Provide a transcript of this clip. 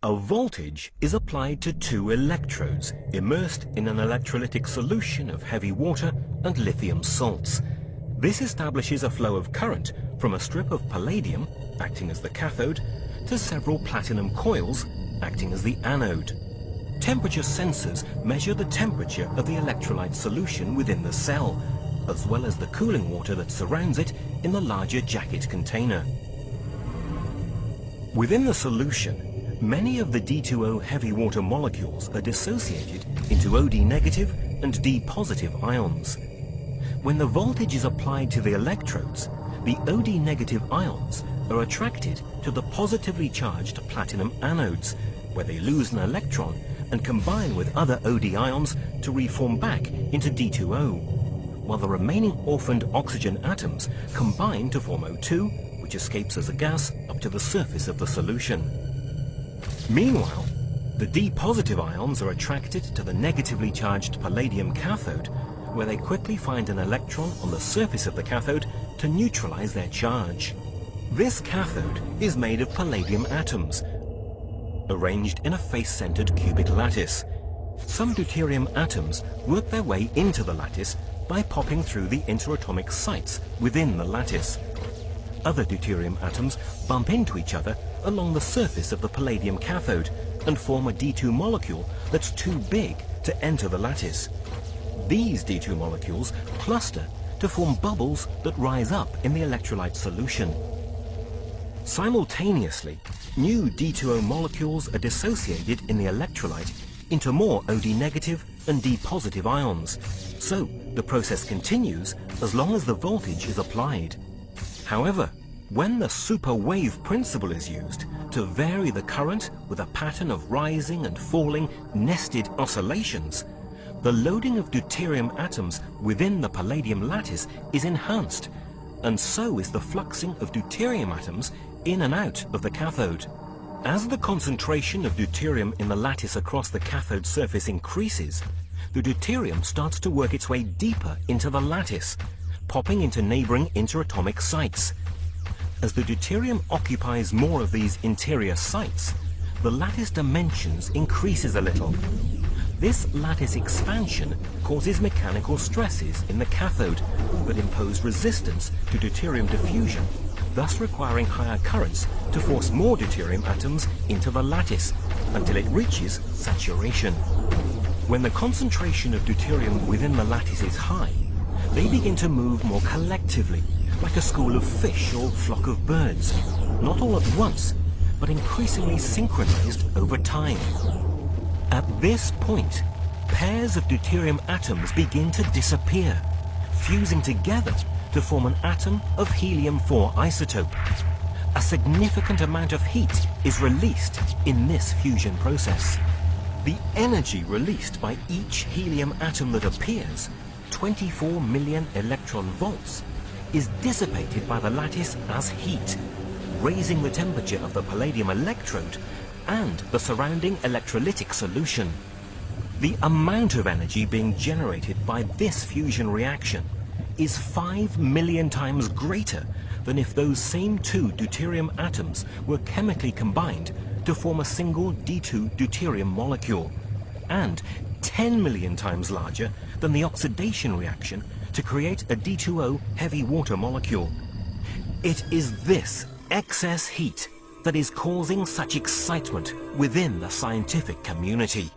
A voltage is applied to two electrodes immersed in an electrolytic solution of heavy water and lithium salts. This establishes a flow of current from a strip of palladium, acting as the cathode, to several platinum coils, acting as the anode. Temperature sensors measure the temperature of the electrolyte solution within the cell, as well as the cooling water that surrounds it in the larger jacket container. Within the solution, many of the D2O heavy water molecules are dissociated into OD negative and D positive ions. When the voltage is applied to the electrodes, the OD negative ions are attracted to the positively charged platinum anodes, where they lose an electron and combine with other OD ions to reform back into D2O, while the remaining orphaned oxygen atoms combine to form O2, which escapes as a gas up to the surface of the solution. Meanwhile, the D positive ions are attracted to the negatively charged palladium cathode, where they quickly find an electron on the surface of the cathode to neutralize their charge. This cathode is made of palladium atoms, arranged in a face-centered cubic lattice. Some deuterium atoms work their way into the lattice by popping through the interatomic sites within the lattice. Other deuterium atoms bump into each other along the surface of the palladium cathode and form a D2 molecule that's too big to enter the lattice. These D2 molecules cluster to form bubbles that rise up in the electrolyte solution. Simultaneously, new D2O molecules are dissociated in the electrolyte into more OD negative and D positive ions. So the process continues as long as the voltage is applied. However, when the super wave principle is used to vary the current with a pattern of rising and falling nested oscillations, the loading of deuterium atoms within the palladium lattice is enhanced, and so is the fluxing of deuterium atoms in and out of the cathode. As the concentration of deuterium in the lattice across the cathode surface increases, the deuterium starts to work its way deeper into the lattice, popping into neighboring interatomic sites. As the deuterium occupies more of these interior sites, the lattice dimensions increases a little. This lattice expansion causes mechanical stresses in the cathode that impose resistance to deuterium diffusion, thus requiring higher currents to force more deuterium atoms into the lattice until it reaches saturation. When the concentration of deuterium within the lattice is high, they begin to move more collectively, like a school of fish or flock of birds, not all at once, but increasingly synchronized over time. At this point, pairs of deuterium atoms begin to disappear, fusing together to form an atom of helium-4 isotope. A significant amount of heat is released in this fusion process. The energy released by each helium atom that appears, 24 million electron volts, is dissipated by the lattice as heat, raising the temperature of the palladium electrode and the surrounding electrolytic solution. The amount of energy being generated by this fusion reaction is 5 million times greater than if those same two deuterium atoms were chemically combined to form a single D2 deuterium molecule, and 10 million times larger than the oxidation reaction to create a D2O heavy water molecule. It is this excess heat that is causing such excitement within the scientific community.